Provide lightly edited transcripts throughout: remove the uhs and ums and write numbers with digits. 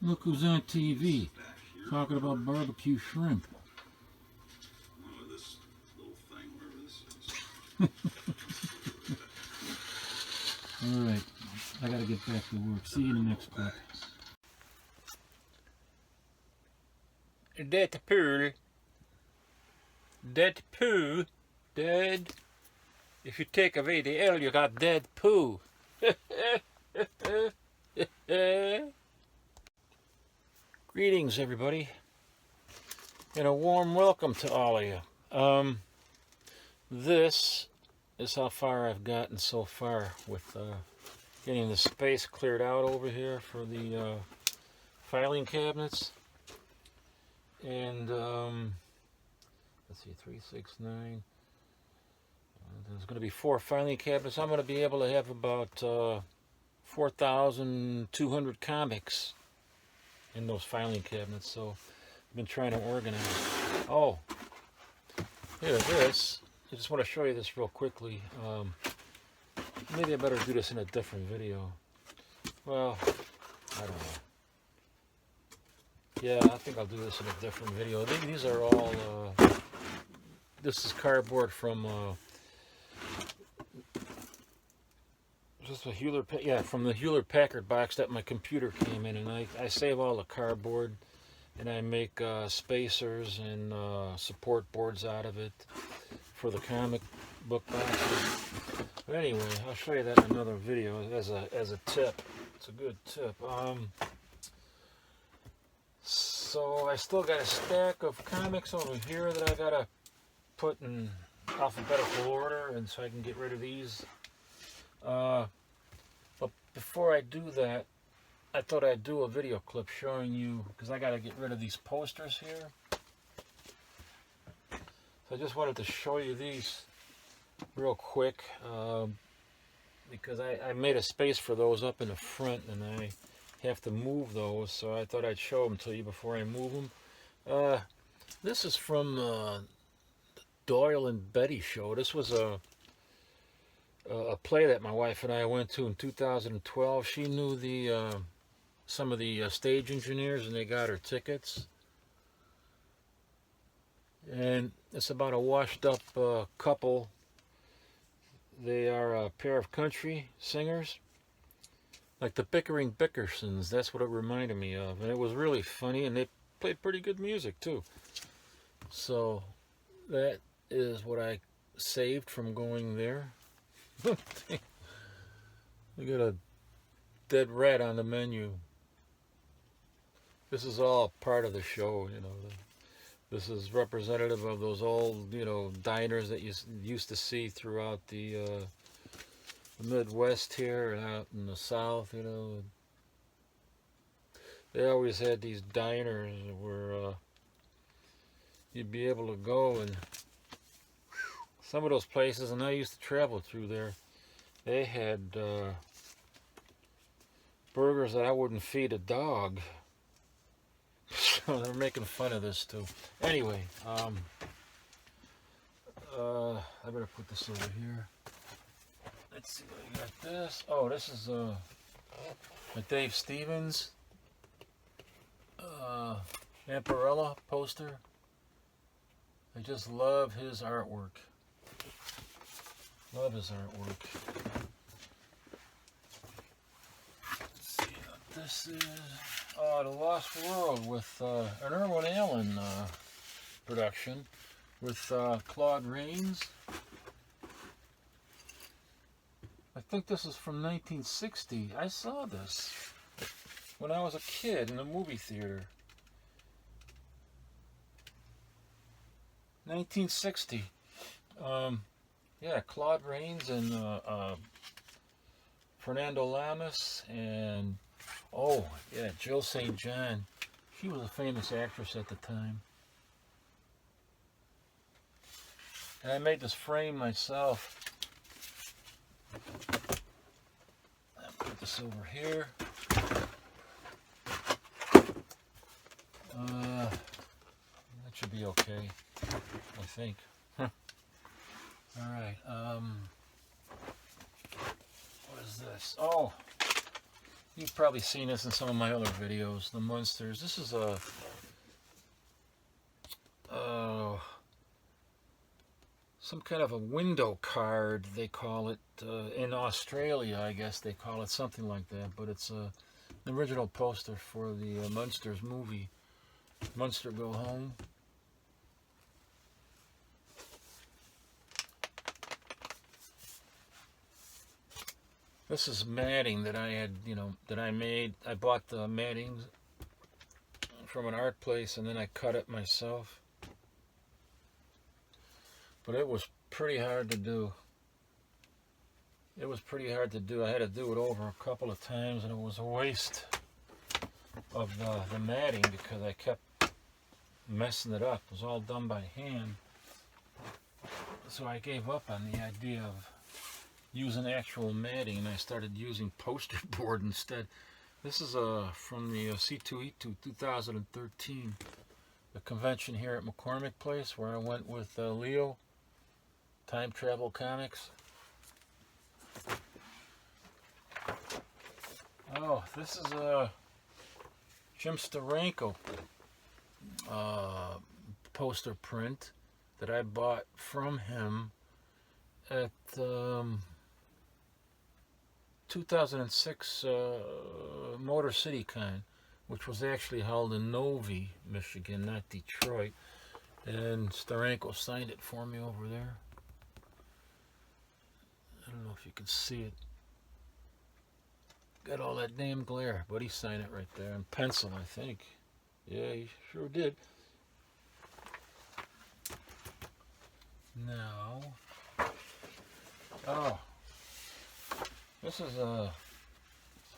Look who's on TV talking about barbecue shrimp. Alright, I gotta get back to work. See you in the next clip. Deadpool. Deadpool. Dead. If you take away the L, you got dead poo. Greetings, everybody, and a warm welcome to all of you. This is how far I've gotten so far with getting the space cleared out over here for the filing cabinets. And let's see, 3, 6, 9. There's going to be 4 filing cabinets. I'm going to be able to have about 4,200 comics in those filing cabinets. So I've been trying to organize. Oh, here, this. I just want to show you this real quickly. Maybe I better do this in a different video. Well, I don't know. Yeah, I think I'll do this in a different video. These are all, this is cardboard from, just a from the Hewlett-Packard box that my computer came in, and I save all the cardboard, and I make spacers and support boards out of it for the comic book boxes. But anyway, I'll show you that in another video as a tip. It's a good tip. So I still got a stack of comics over here that I gotta put in alphabetical order, and so I can get rid of these. But before I do that, I thought I'd do a video clip showing you, because I gotta get rid of these posters here. So I just wanted to show you these real quick, because I made a space for those up in the front, and I have to move those, so I thought I'd show them to you before I move them. This is from the Doyle and Betty show. This was a play that my wife and I went to in 2012. She knew the some of the stage engineers, and they got her tickets. And it's about a washed up couple. They are a pair of country singers, like the Pickering Bickersons. That's what it reminded me of, and it was really funny, and they played pretty good music too. So that is what I saved from going there. We got a dead rat on the menu. This is all part of the show, you know. This is representative of those old, you know, diners that you used to see throughout the Midwest here and out in the South, you know. They always had these diners where you'd be able to go, and some of those places, and I used to travel through there, they had burgers that I wouldn't feed a dog. So they're making fun of this too. Anyway, I better put this over here. Let's see what I got this. Oh, this is a Dave Stevens Amparella poster. I just love his artwork. Love his artwork. Let's see what this is. Oh, The Lost World with an Irwin Allen production with Claude Rains. I think this is from 1960. I saw this when I was a kid in a movie theater. 1960. Yeah, Claude Rains and Fernando Lamas and, oh yeah, Jill St. John. She was a famous actress at the time. And I made this frame myself. I'll put this over here. That should be okay, I think. Alright, what is this? Oh, You've probably seen this in some of my other videos, the Munsters. This is a some kind of a window card, they call it. In Australia, I guess they call it something like that. But it's an original poster for the Munsters movie, Munster Go Home. This is matting that I had, that I made. I bought the matting from an art place and then I cut it myself. But it was pretty hard to do. It was pretty hard to do. I had to do it over a couple of times and it was a waste of the matting because I kept messing it up. It was all done by hand. So I gave up on the idea of using actual matting and I started using poster board instead. This is from the C2E2 2013, the convention here at McCormick Place where I went with Leo, Time Travel Comics. Oh, this is a Jim Sterenko poster print that I bought from him at 2006 Motor City Con, which was actually held in Novi, Michigan, not Detroit. And Sterenko signed it for me over there. I don't know if you can see it. Got all that damn glare, but he signed it right there in pencil, I think. Yeah, he sure did. Now, oh, this is a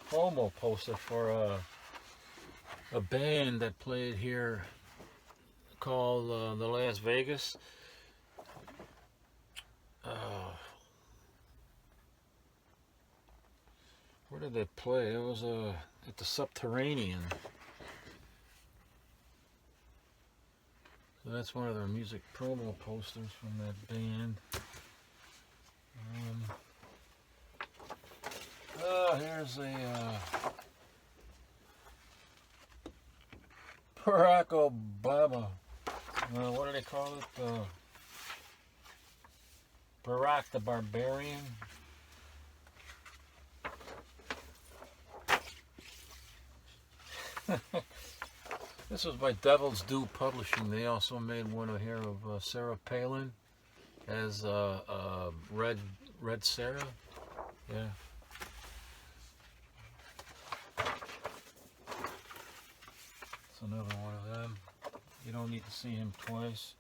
promo poster for a band that played here called the Las Vegas. Where did they play? It was at the Subterranean. So that's one of their music promo posters from that band. Here's a Barack Obama. What do they call it? Barack the Barbarian. This was by Devil's Due Publishing. They also made one here of Sarah Palin as Red Sarah. Yeah. It's another one of them. You don't need to see him twice.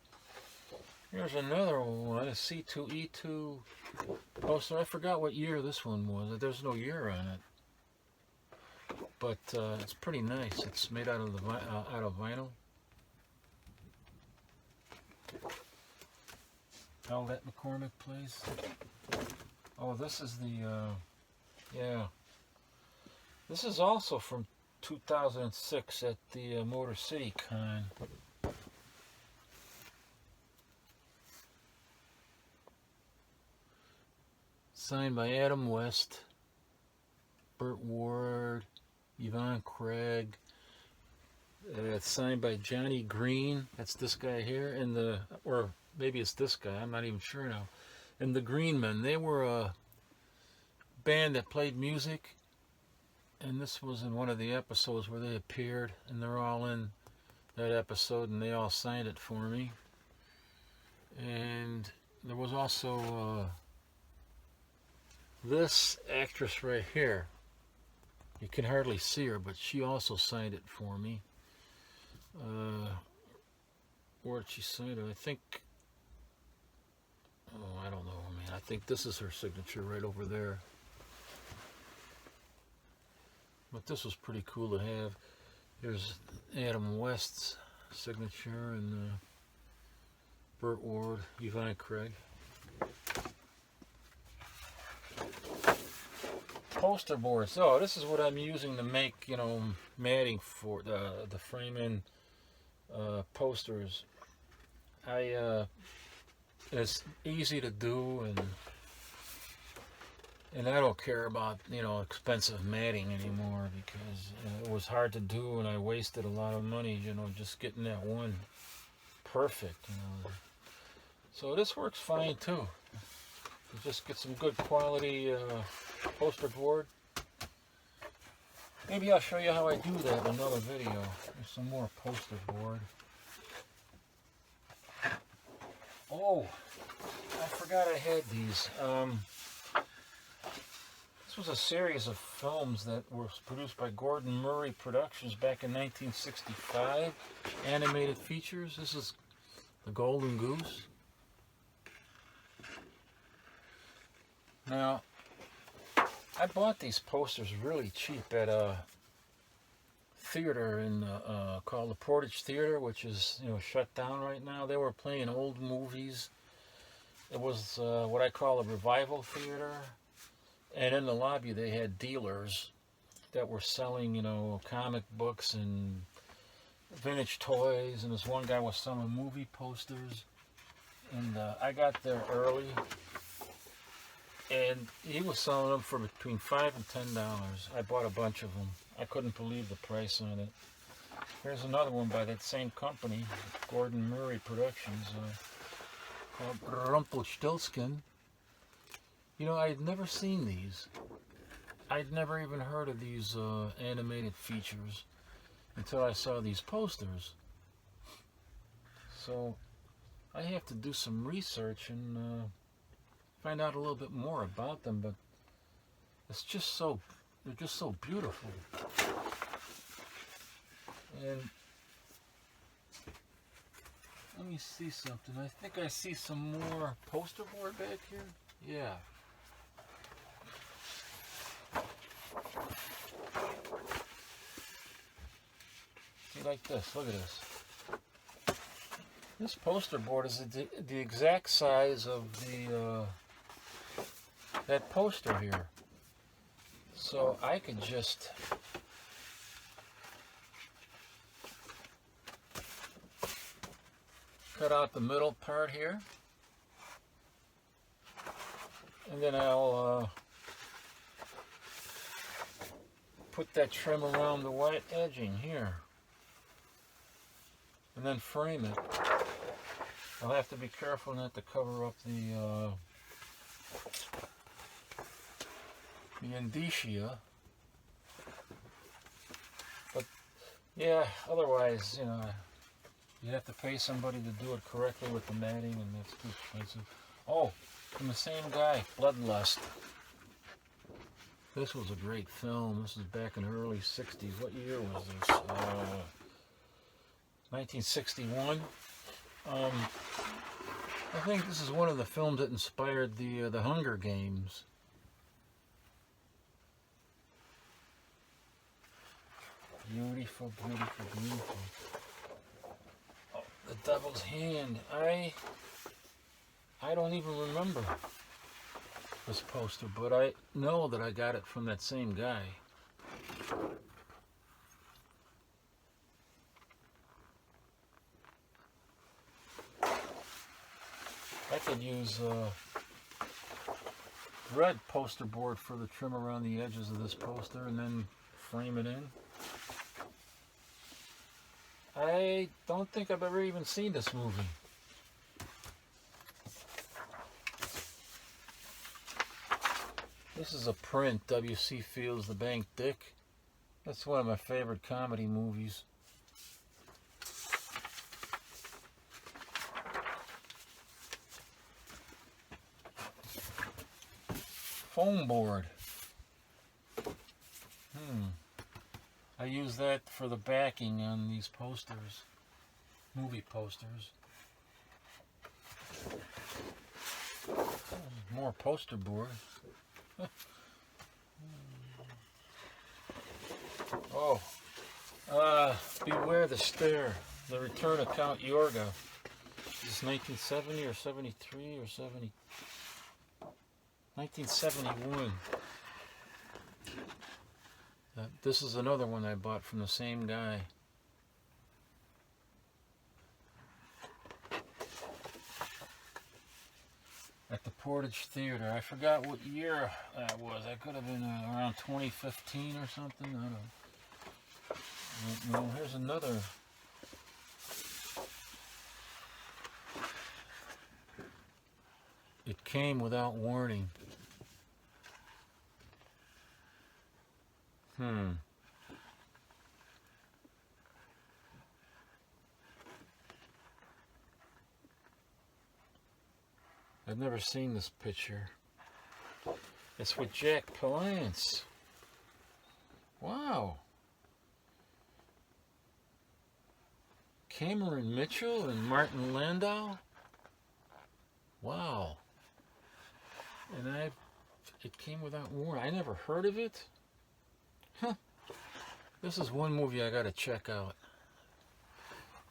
Here's another one, a C2E2 poster. I forgot what year this one was. There's no year on it. But it's pretty nice. It's made out of vinyl. Held at McCormick Place. Oh, this is the yeah. This is also from 2006 at the Motor City Con. Signed by Adam West, Burt Ward, Yvonne Craig. It's signed by Johnny Green. That's this guy here. And or maybe it's this guy. I'm not even sure now. And the Green Men. They were a band that played music. And this was in one of the episodes where they appeared. And they're all in that episode. And they all signed it for me. And there was also this actress right here. You can hardly see her, but she also signed it for me. Where did she sign it? I think, oh, I don't know, man. I think this is her signature right over there. But this was pretty cool to have. Here's Adam West's signature and Burt Ward, Yvonne Craig. Poster boards. Oh, this is what I'm using to make, matting for the frame-in posters. It's easy to do, And I don't care about, you know, expensive matting anymore because it was hard to do and I wasted a lot of money, you know, just getting that one perfect, you know. So this works fine too. You just get some good quality poster board. Maybe I'll show you how I do that in another video. There's some more poster board. Oh, I forgot I had these. This was a series of films that were produced by Gordon Murray Productions back in 1965. Animated features. This is The Golden Goose. Now, I bought these posters really cheap at a theater in called the Portage Theater, which is, you know, shut down right now. They were playing old movies. It was what I call a revival theater. And in the lobby, they had dealers that were selling, you know, comic books and vintage toys. And this one guy was selling movie posters. And I got there early. And he was selling them for between $5 and $10. I bought a bunch of them. I couldn't believe the price on it. Here's another one by that same company, Gordon Murray Productions, called Rumpelstiltskin. You know, I had never seen these. I'd never even heard of these animated features until I saw these posters. So I have to do some research and find out a little bit more about them, but it's just so, they're just so beautiful. And let me see something. I think I see some more poster board back here. Yeah. See, like this. Look at this. This poster board is the exact size of the that poster here. So I could just cut out the middle part here, and then I'll put that trim around the white edging here, and then frame it. I'll have to be careful not to cover up the indicia, but yeah, otherwise, you know, you have to pay somebody to do it correctly with the matting, and that's too expensive. Oh, from the same guy, Bloodlust. This was a great film. This is back in the early 60s. What year was this? 1961. I think this is one of the films that inspired the Hunger Games. Beautiful, beautiful, beautiful. Oh, the Devil's Hand. I don't even remember this poster, but I know that I got it from that same guy. I could use red poster board for the trim around the edges of this poster and then frame it in. I don't think I've ever even seen this movie. This is a print, W.C. Fields' The Bank Dick. That's one of my favorite comedy movies. Foam board. I use that for the backing on these posters, movie posters. More poster board. Oh, Beware the Stare, The Return of Count Yorga. Is this 1970 or 73 or 70? 1971. This is another one I bought from the same guy. At the Portage Theater. I forgot what year that was. That could have been around 2015 or something. I don't know. Here's another. It came without warning. I've never seen this picture. It's with Jack Palance. Wow. Cameron Mitchell and Martin Landau. Wow. And it came without warning. I never heard of it. Huh. This is one movie I gotta check out.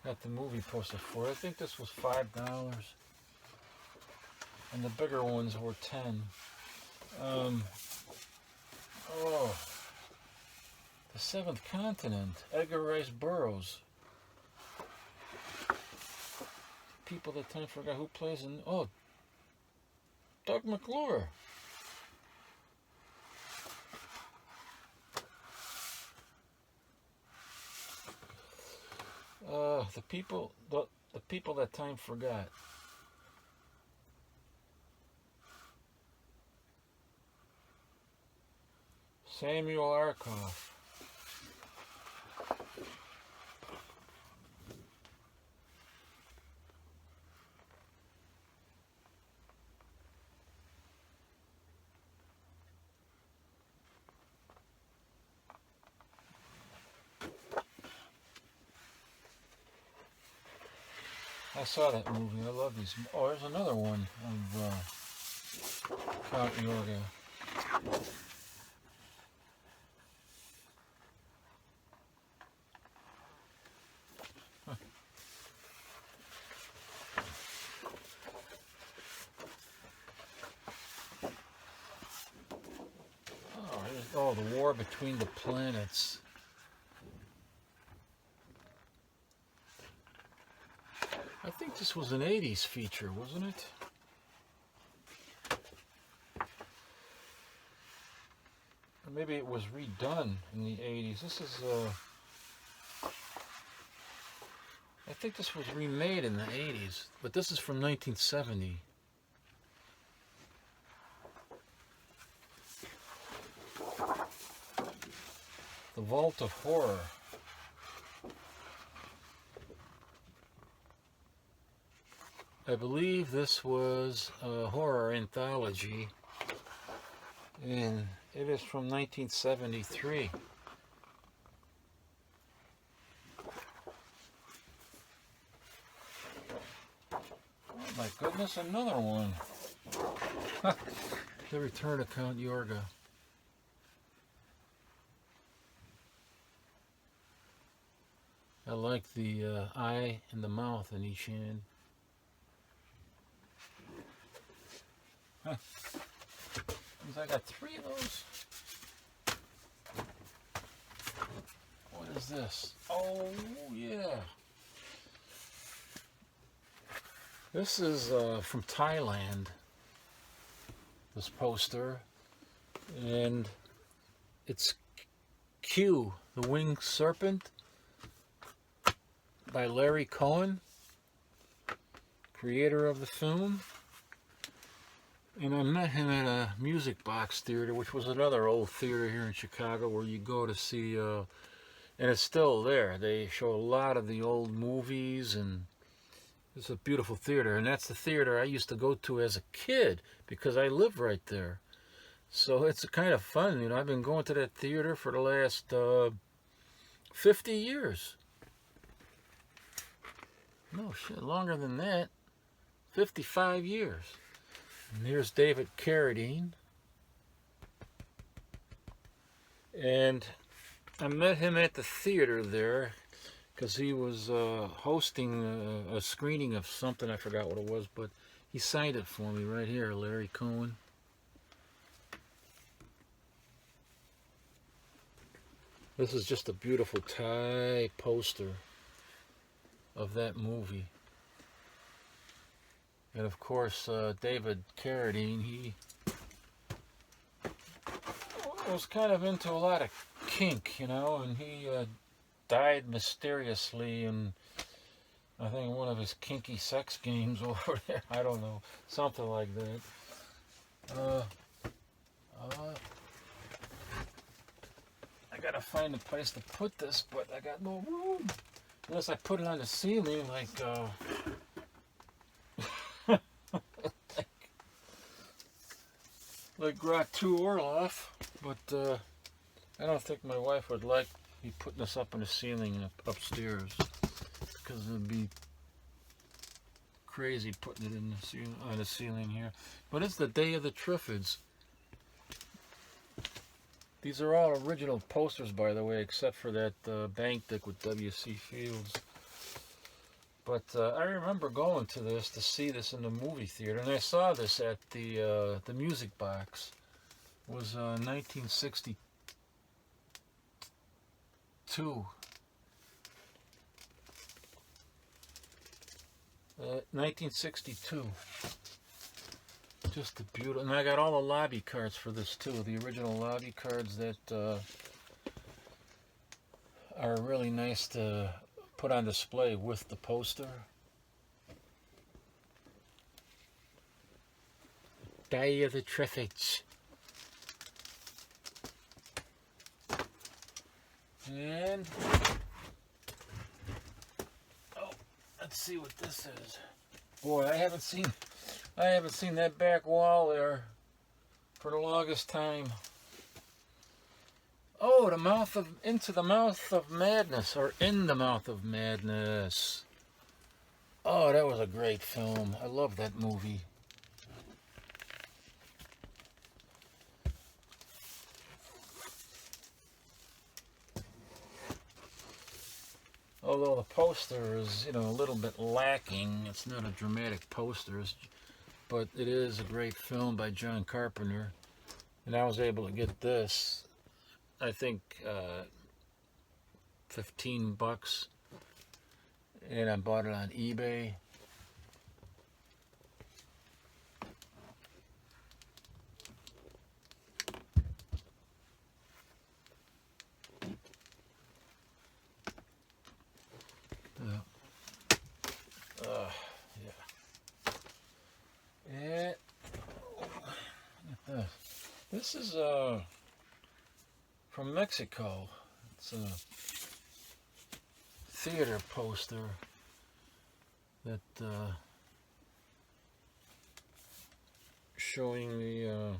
Got the movie poster for it. I think this was $5. And the bigger ones were 10. Oh, The Seventh Continent, Edgar Rice Burroughs. People that time forgot who plays in. Oh, Doug McClure. The people that time forgot. Samuel Arkoff. I saw that movie. I love these. Oh, there's another one of Count Yorga. Oh, the war between the planets. I think this was an 80s feature, wasn't it? Or maybe it was redone in the 80s. This is, I think this was remade in the 80s, but this is from 1970. The Vault of Horror. I believe this was a horror anthology, and it is from 1973. Oh my goodness, another one. The Return of Count Yorga. I like the eye and the mouth in each hand. I got 3 of those. What is this? Oh, yeah. This is from Thailand, this poster. And it's Q, the Winged Serpent, by Larry Cohen, creator of the film. And I met him at a Music Box Theater, which was another old theater here in Chicago where you go to see, and it's still there. They show a lot of the old movies, and it's a beautiful theater. And that's the theater I used to go to as a kid because I live right there. So it's kind of fun, you know. I've been going to that theater for the last 50 years. No shit, longer than that. 55 years. And here's David Carradine. And I met him at the theater there because he was hosting a screening of something. I forgot what it was, but he signed it for me right here, Larry Cohen. This is just a beautiful Thai poster of that movie. And of course, David Carradine, he was kind of into a lot of kink, you know, and he died mysteriously in, I think, one of his kinky sex games over there. I don't know, something like that. I gotta find a place to put this, but I got no room. Unless I put it on the ceiling, like, like Gratu Orloff. But I don't think my wife would like me putting this up on the ceiling upstairs, because it'd be crazy putting it in the ceiling, on the ceiling here. But it's the Day of the Triffids. These are all original posters, by the way, except for that bank dick with W.C. Fields. But I remember going to this to see this in the movie theater, and I saw this at the Music Box. It was 1962. 1962. Just a beautiful, and I got all the lobby cards for this too. The original lobby cards that are really nice to put on display with the poster. Day of the Triffids. And oh, let's see what this is. Boy, I haven't seen that back wall there for the longest time. Oh, Into the Mouth of Madness, or In the Mouth of Madness. Oh, that was a great film. I love that movie. Although the poster is, you know, a little bit lacking. It's not a dramatic poster, but it is a great film by John Carpenter. And I was able to get this, I think, $15, and I bought it on eBay. Yeah. And this is from Mexico. It's a theater poster that showing the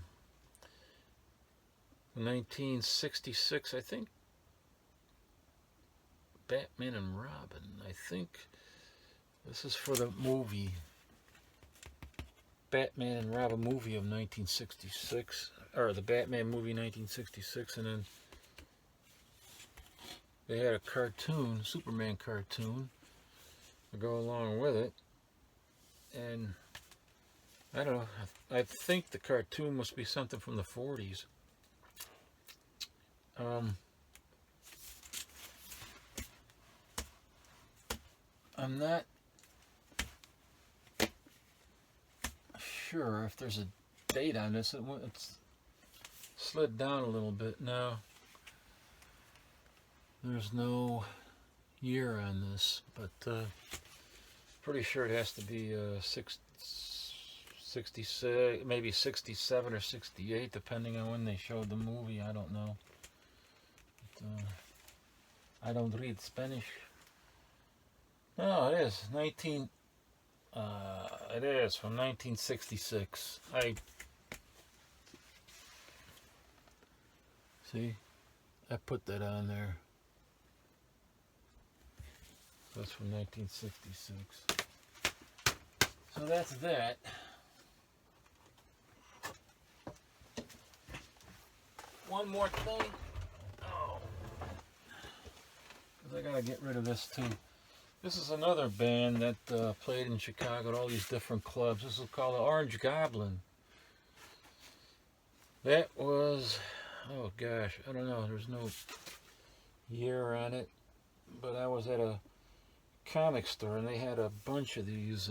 1966, I think, Batman and Robin. I think this is for the movie Batman and Robin movie of 1966, or the Batman movie 1966, and then they had a cartoon, Superman cartoon, to go along with it. And I don't know, I think the cartoon must be something from the 40s. I'm not sure if there's a date on this. It's slid down a little bit now. There's no year on this, but pretty sure it has to be 66, maybe 67 or 68, depending on when they showed the movie. I don't know. But, I don't read Spanish. No, it is it is from 1966. See, I put that on there. That's from 1966. So that's that. One more thing. Oh, because I gotta get rid of this too. This is another band that played in Chicago at all these different clubs. This is called the Orange Goblin. That was, oh gosh, I don't know. There's no year on it. But I was at a comic store and they had a bunch of these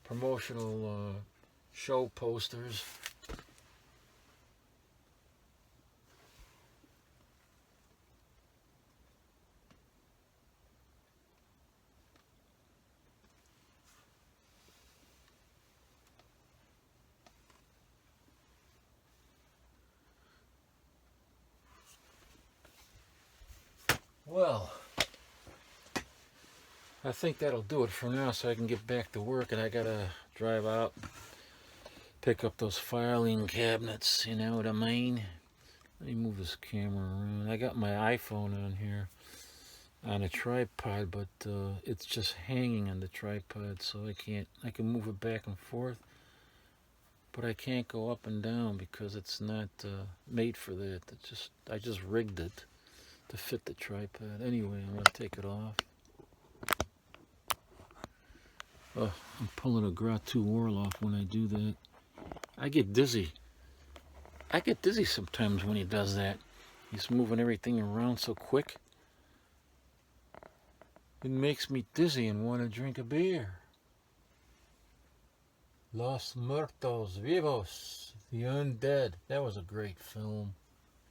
promotional show posters. Well, I think that'll do it for now, so I can get back to work, and I gotta drive out, pick up those filing cabinets, you know what I mean? Let me move this camera around. I got my iPhone on here on a tripod, but it's just hanging on the tripod, so I can move it back and forth, but I can't go up and down because it's not made for that. I just rigged it to fit the tripod. Anyway, I'm gonna take it off. Oh, I'm pulling a Gratu Orloff when I do that. I get dizzy. I get dizzy sometimes when he does that. He's moving everything around so quick. It makes me dizzy and want to drink a beer. Los Muertos Vivos, The Undead. That was a great film.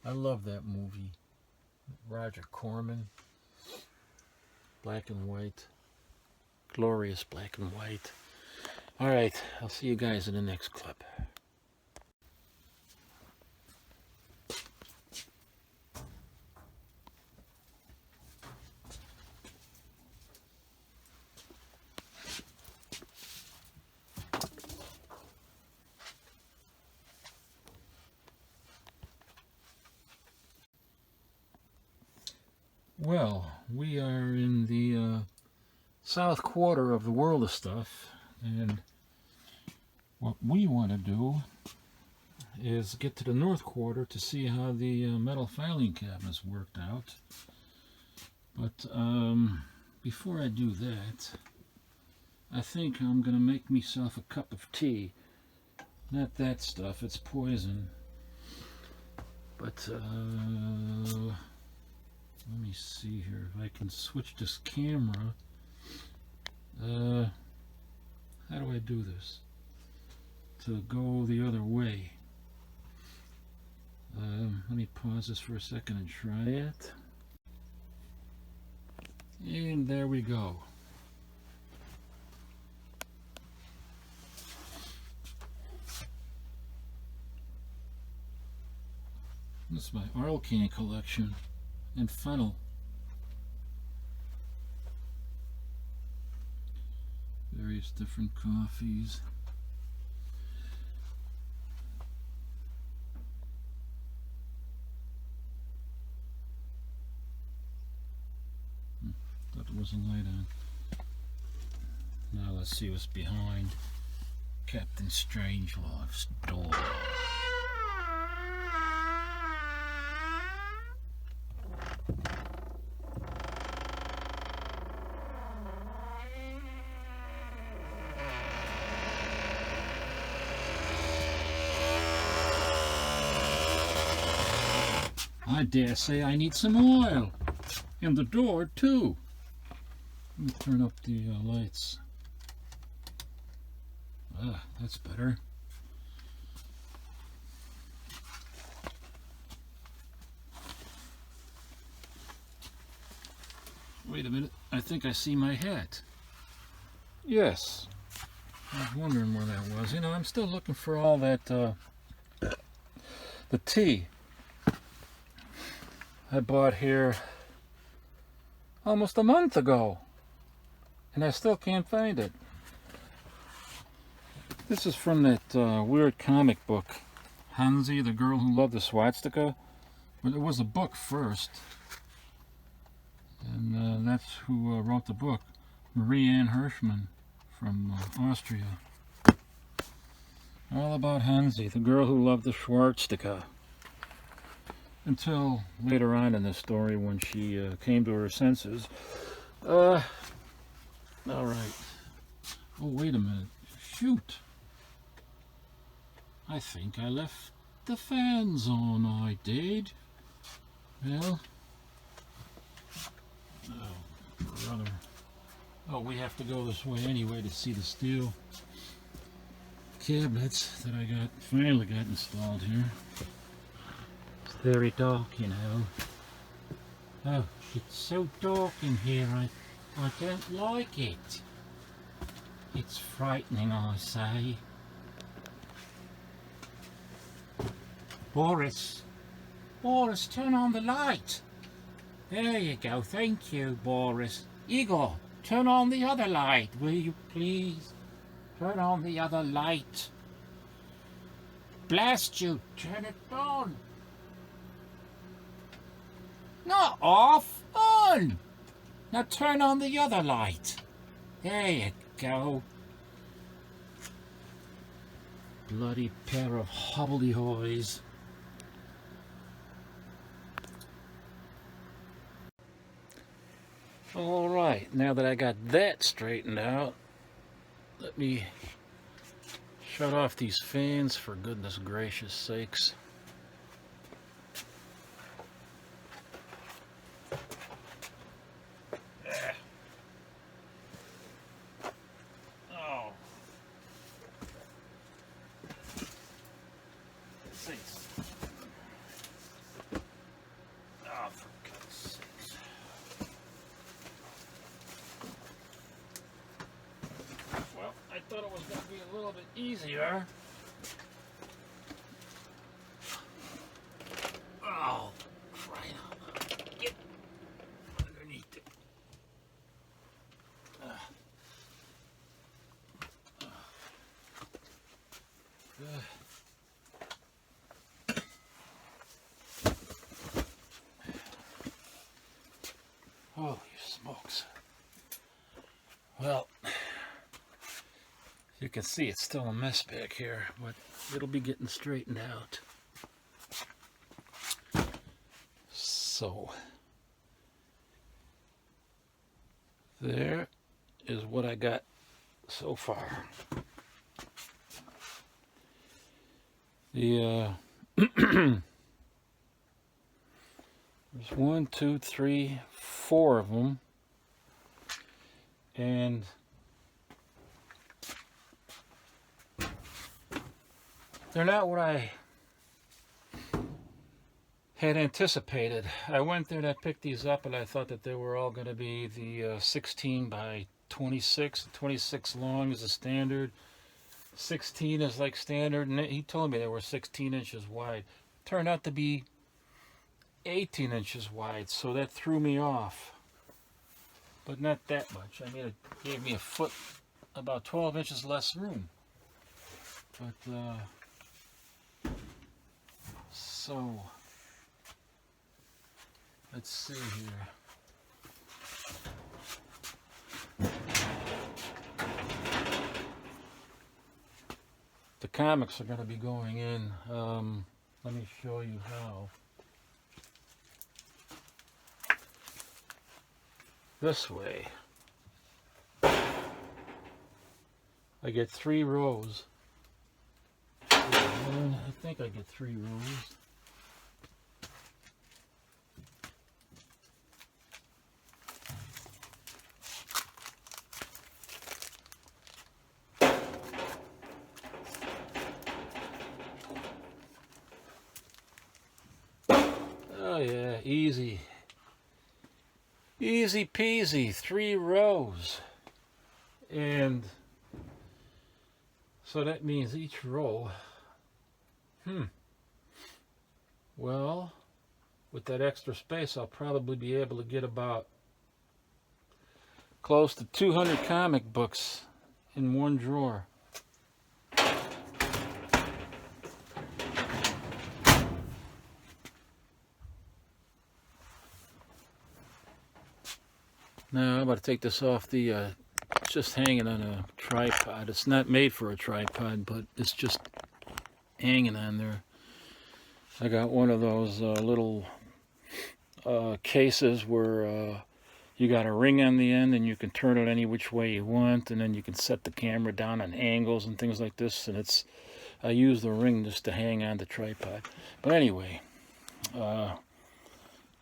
I love that movie. Roger Corman. Black and white. Glorious black and white. Alright, I'll see you guys in the next clip. Well, we are in the south quarter of the world of stuff, and what we want to do is get to the north quarter to see how the metal filing cabinets worked out. But before I do that, I think I'm going to make myself a cup of tea. Not that stuff, it's poison. But let me see here if I can switch this camera. How do I do this? To go the other way. Let me pause this for a second and try it. And there we go. This is my oil can collection and funnel. Various different coffees. Thought there was a light on. Now let's see what's behind CaptainStrangelife door. I dare say I need some oil. And the door, too. Let me turn up the lights. Ah, that's better. Wait a minute. I think I see my hat. Yes. I was wondering where that was. You know, I'm still looking for all that, the tea I bought here almost a month ago, and I still can't find it. This is from that weird comic book, Hansi, the Girl Who Loved the Swastika. But it was a book first, and that's who wrote the book, Marie Ann Hirschman from Austria. All about Hansi, the girl who loved the swastika. Until later on in the story when she came to her senses. Alright. Oh, wait a minute. Shoot. I think I left the fans on, I did. Well. Oh, brother. Oh, we have to go this way anyway to see the steel. cabinets that I finally got installed here. It's very dark, you know. Oh, it's so dark in here, I don't like it. It's frightening, I say. Boris, turn on the light. There you go, thank you, Boris. Igor, turn on the other light, will you please? Turn on the other light. Blast you, turn it on. Not off, on. Now turn on the other light. There you go. Bloody pair of hobbledehoys. All right, now that I got that straightened out, let me shut off these fans for goodness gracious sakes. Oh. Let's see. Oh, for God's sakes. Well, I thought it was going to be a little bit easier. Oh, crying out. Get underneath it. Holy smokes. Well, you can see it's still a mess back here, but it'll be getting straightened out. So, there is what I got so far. The there's 1, 2, 3, 4 of them, and they're not what I had anticipated. I went there and I picked these up and I thought that they were all going to be the 16 by 26. 26 long is the standard. 16 is like standard, and he told me they were 16 inches wide. Turned out to be 18 inches wide, so that threw me off. But not that much. I mean, it gave me a foot, about 12 inches less room. But, so, let's see here. The comics are going to be going in. Let me show you how. This way. I get 3 rows. I think I get 3 rows. Oh yeah, easy. Easy peasy, 3 rows. And so that means each row, well, with that extra space, I'll probably be able to get about close to 200 comic books in one drawer. Now I'm about to take this off the, it's just hanging on a tripod. It's not made for a tripod, but it's just hanging on there. I got one of those little cases where you got a ring on the end and you can turn it any which way you want, and then you can set the camera down on angles and things like this, and I use the ring just to hang on the tripod. But anyway,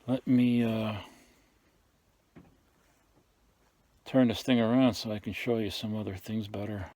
let me turn this thing around so I can show you some other things better.